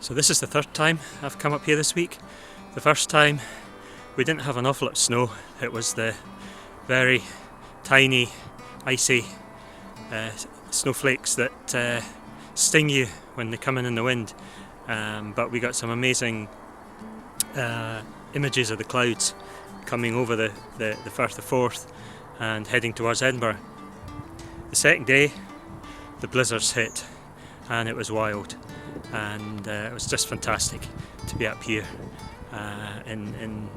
So this is the third time I've come up here this week. The first time we didn't have an awful lot of snow. It was the very tiny, icy snowflakes that sting you when they come in the wind. But we got some amazing images of the clouds coming over the Firth of Forth and heading towards Edinburgh. The second day the blizzards hit and it was wild, and it was just fantastic to be up here in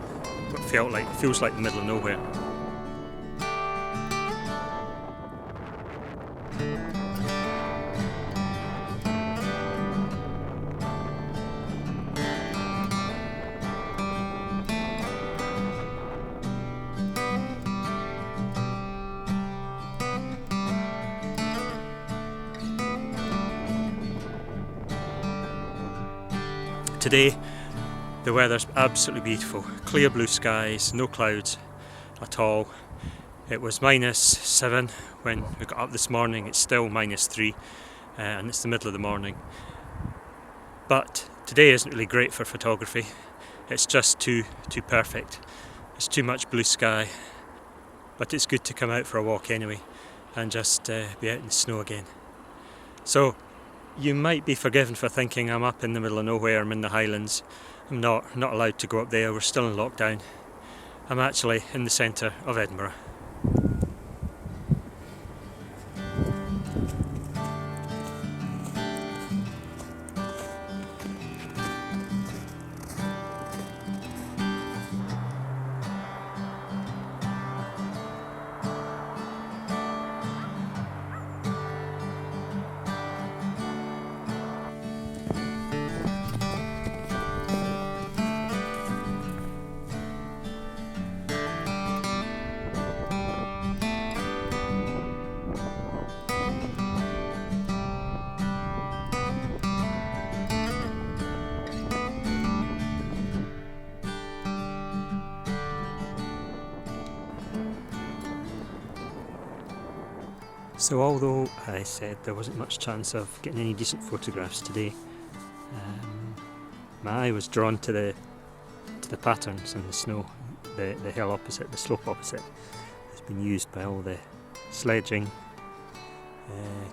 what feels like the middle of nowhere. Today the weather's absolutely beautiful, clear blue skies, no clouds at all. It was -7 when we got up this morning. It's still -3 and it's the middle of the morning. But today isn't really great for photography. It's just too perfect. It's too much blue sky. But it's good to come out for a walk anyway and just be out in the snow again. So you might be forgiven for thinking I'm up in the middle of nowhere, I'm in the Highlands. I'm not allowed to go up there, we're still in lockdown. I'm actually in the centre of Edinburgh. So although I said there wasn't much chance of getting any decent photographs today, my eye was drawn to the patterns in the snow. The hill opposite, the slope opposite, has been used by all the sledging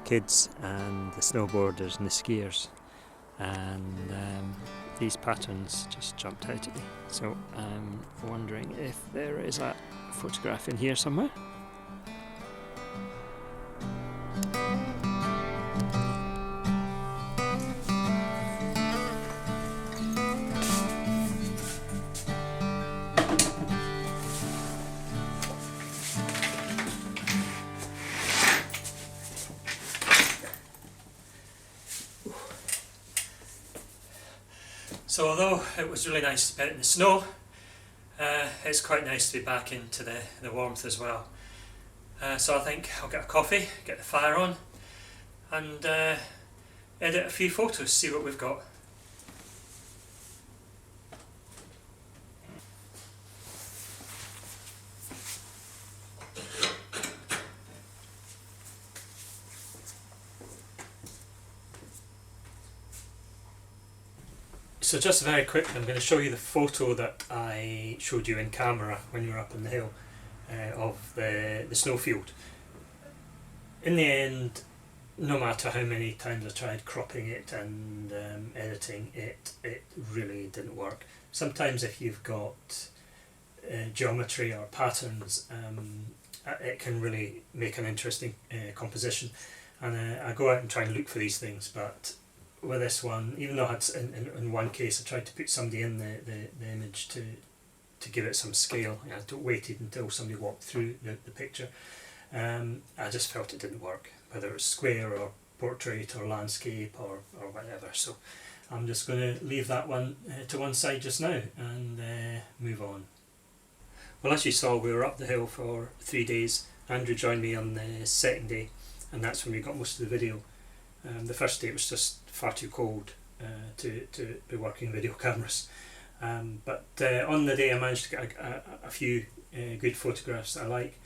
kids and the snowboarders and the skiers, and these patterns just jumped out at me. So I'm wondering if there is a photograph in here somewhere. So although it was really nice to be out in the snow, it's quite nice to be back into the warmth as well. So I think I'll get a coffee, get the fire on, and edit a few photos, see what we've got. So just very quickly, I'm going to show you the photo that I showed you in camera when you were up in the hill of the snowfield. In the end, no matter how many times I tried cropping it and editing it, it really didn't work. Sometimes if you've got geometry or patterns, it can really make an interesting composition. And I go out and try and look for these things, but with this one, even though I had in one case I tried to put somebody in the image to give it some scale, I waited until somebody walked through the picture. I just felt it didn't work, whether it was square or portrait or landscape or whatever. So I'm just going to leave that one to one side just now and move on. Well, as you saw, we were up the hill for 3 days. Andrew joined me on the second day, and that's when we got most of the video. The first day it was just far too cold to be working video cameras, but on the day I managed to get a few good photographs that I like.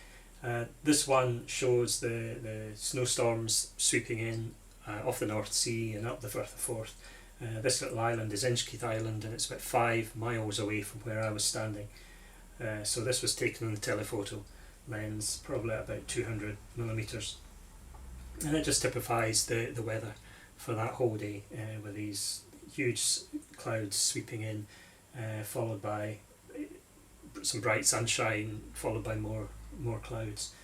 This one shows the snowstorms sweeping in off the North Sea and up the Firth of Forth, This little island is Inchkeith Island, and it's about 5 miles away from where I was standing. So this was taken on the telephoto lens, probably at about 200 millimeters, and it just typifies the weather for that whole day, with these huge clouds sweeping in, followed by some bright sunshine, followed by more clouds,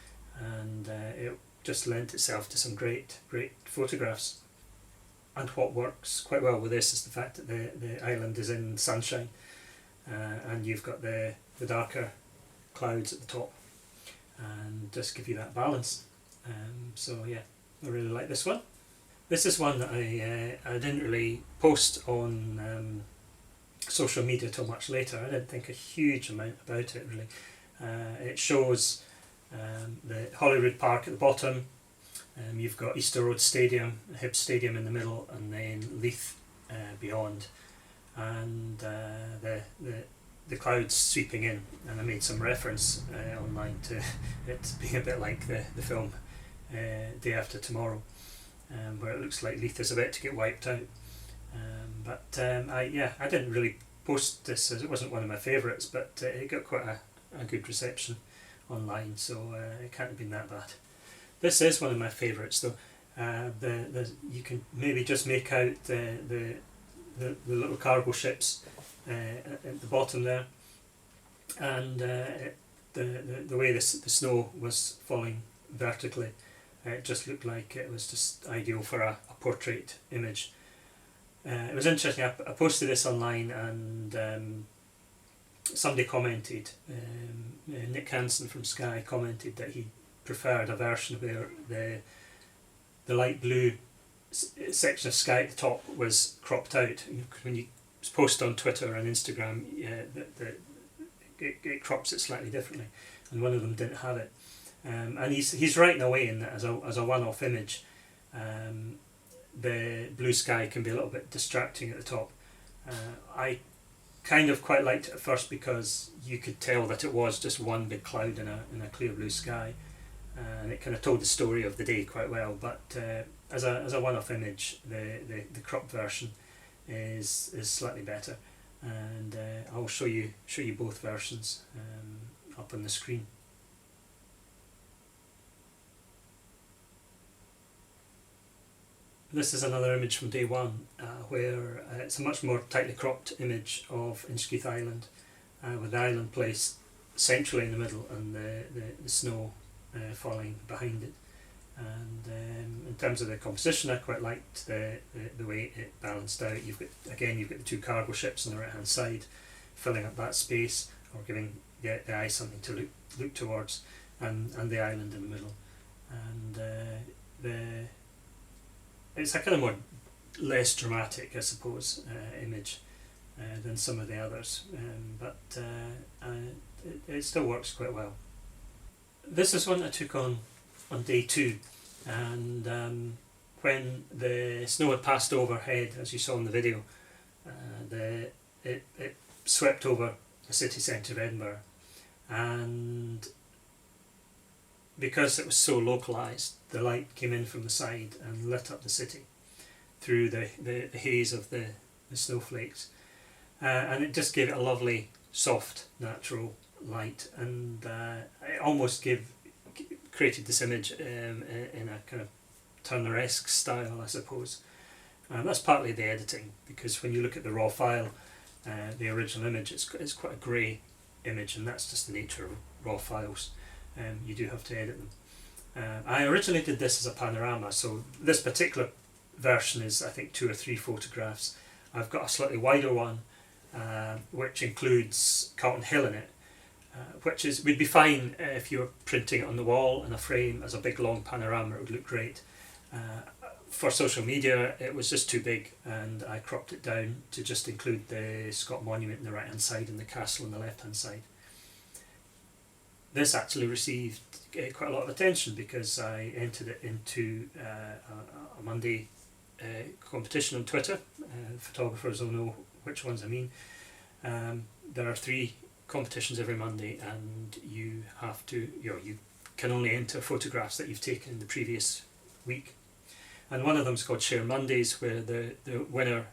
and it just lent itself to some great photographs. And what works quite well with this is the fact that the island is in sunshine, and you've got the darker clouds at the top, and just give you that balance. So yeah, I really like this one. This is one that I didn't really post on social media till much later. I didn't think a huge amount about it really. It shows the Holyrood Park at the bottom. You've got Easter Road Stadium, Hibs Stadium in the middle, and then Leith beyond, and the clouds sweeping in. And I made some reference online to it being a bit like the film Day After Tomorrow, where it looks like Leith is about to get wiped out. I didn't really post this as it wasn't one of my favourites, but it got quite a good reception online, so it can't have been that bad. This is one of my favourites though. You can maybe just make out the little cargo ships at the bottom there, and the way the snow was falling vertically, it just looked like it was just ideal for a portrait image. It was interesting. I posted this online, and somebody commented. Nick Hansen from Sky commented that he preferred a version where the light blue section of sky at the top was cropped out. When you post on Twitter and Instagram, it crops it slightly differently, and one of them didn't have it. And he's right in a way in that as a one-off image, the blue sky can be a little bit distracting at the top. I kind of quite liked it at first because you could tell that it was just one big cloud in a clear blue sky, and it kind of told the story of the day quite well. But as a one-off image, the cropped version is slightly better, and I'll show you both versions up on the screen. This is another image from day one, where it's a much more tightly cropped image of Inchkeith Island, with the island placed centrally in the middle and the snow falling behind it. And in terms of the composition, I quite liked the way it balanced out. You've got the two cargo ships on the right hand side, filling up that space or giving the eye something to look towards, and the island in the middle. And it's a kind of more less dramatic, I suppose, image than some of the others, but it still works quite well. This is one I took on day two, and when the snow had passed overhead, as you saw in the video, it swept over the city centre of Edinburgh, and because it was so localised, the light came in from the side and lit up the city through the haze of the snowflakes, and it just gave it a lovely, soft, natural light, and it almost created this image in a kind of Turner-esque style, I suppose. That's partly the editing, because when you look at the raw file, the original image, it's quite a grey image, and that's just the nature of raw files. You do have to edit them. I originally did this as a panorama, so this particular version is I think 2 or 3 photographs. I've got a slightly wider one, which includes Carlton Hill in it, which would be fine if you were printing it on the wall in a frame as a big long panorama. It would look great. For social media it was just too big, and I cropped it down to just include the Scott Monument on the right hand side and the castle on the left hand side. This actually received quite a lot of attention because I entered it into a Monday competition on Twitter. Photographers will know which ones I mean. There are 3 competitions every Monday, and you have to, you can only enter photographs that you've taken in the previous week. And one of them is called Share Mondays, where the winner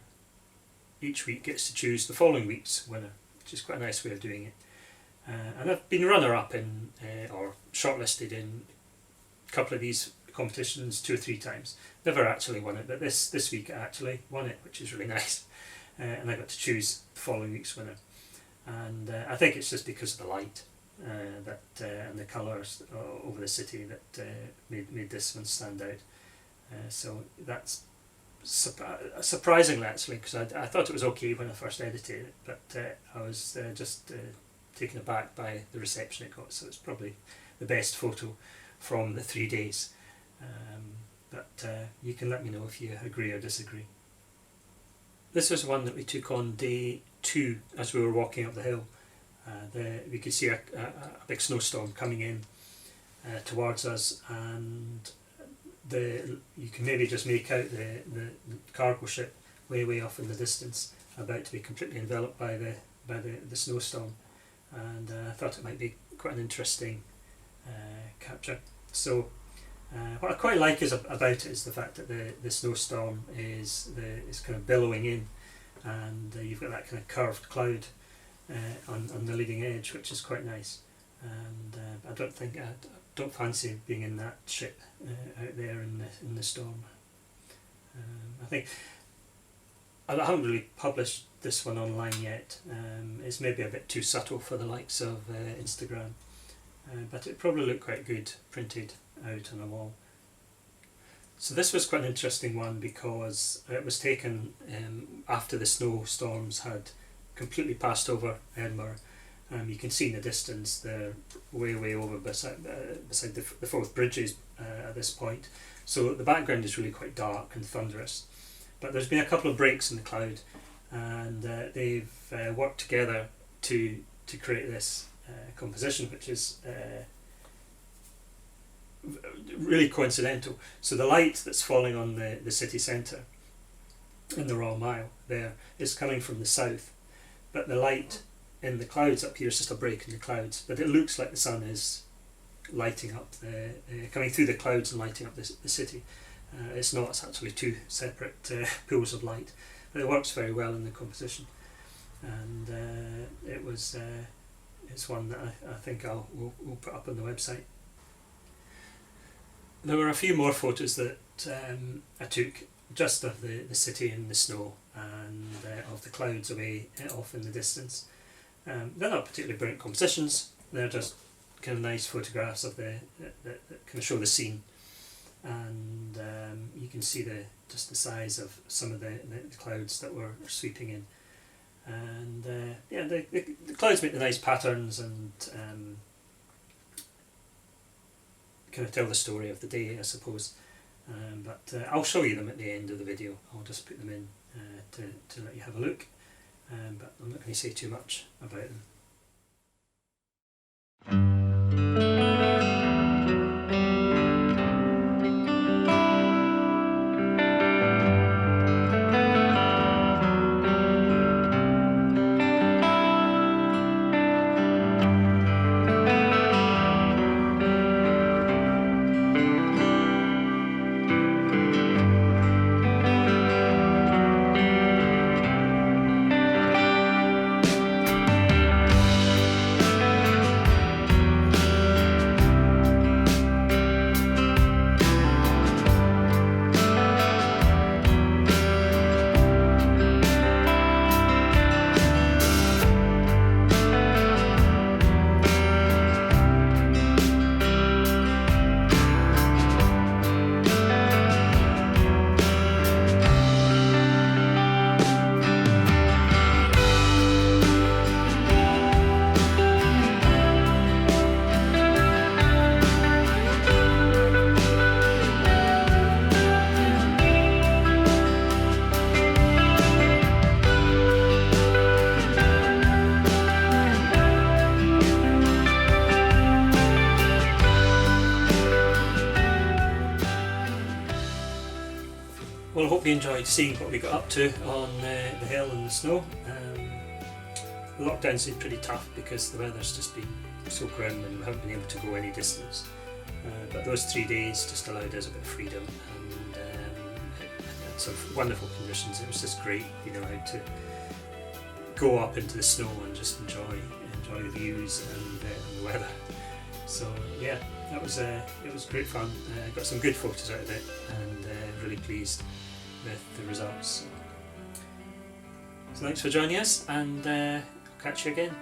each week gets to choose the following week's winner, which is quite a nice way of doing it. And I've been runner-up in, or shortlisted in a couple of these competitions 2 or 3 times. Never actually won it, but this week I actually won it, which is really nice. And I got to choose the following week's winner. And I think it's just because of the light and the colours over the city that made this one stand out. So that's surprisingly, actually, because I thought it was okay when I first edited it, but I was just taken aback by the reception it got. So it's probably the best photo from the 3 days. But you can let me know if you agree or disagree. This was one that we took on day 2 as we were walking up the hill. We could see a big snowstorm coming in towards us, and you can maybe just make out the cargo ship way off in the distance, about to be completely enveloped by the snowstorm. And I thought it might be quite an interesting capture. So what I quite like about it is the fact that the snowstorm is kind of billowing in, and you've got that kind of curved cloud on the leading edge, which is quite nice. And I don't fancy being in that ship out there in the storm. I think I haven't really published this one online yet. It's maybe a bit too subtle for the likes of Instagram, but it probably looked quite good printed out on a wall. So this was quite an interesting one because it was taken after the snowstorms had completely passed over Edinburgh. You can see in the distance they're way over beside the Forth Bridges at this point. So the background is really quite dark and thunderous. But there's been a couple of breaks in the cloud, and they've worked together to create this composition, which is really coincidental. So the light that's falling on the city centre in the Royal Mile there is coming from the south, but the light in the clouds up here is just a break in the clouds, but it looks like the sun is lighting up coming through the clouds and lighting up the city. It's not, it's actually 2 separate pools of light, but it works very well in the composition, and it's one that I think we'll put up on the website. There were a few more photos that I took just of the city in the snow, and of the clouds away off in the distance. They're not particularly brilliant compositions, they're just kind of nice photographs of that kind of show the scene, and you can see just the size of some of the clouds that were sweeping in, and the clouds make the nice patterns and kind of tell the story of the day, I suppose. But I'll show you them at the end of the video. I'll just put them in to let you have a look, but I'm not going to say too much about them. Well, I hope you enjoyed seeing what we got up to on the hill in the snow. The lockdown's been pretty tough because the weather's just been so grim and we haven't been able to go any distance. But those 3 days just allowed us a bit of freedom, and lots of wonderful conditions. It was just great being allowed to go up into the snow and just enjoy the views and the weather. So yeah, it was great fun. I got some good photos out of it, and really pleased with the results. So thanks for joining us, and I'll catch you again.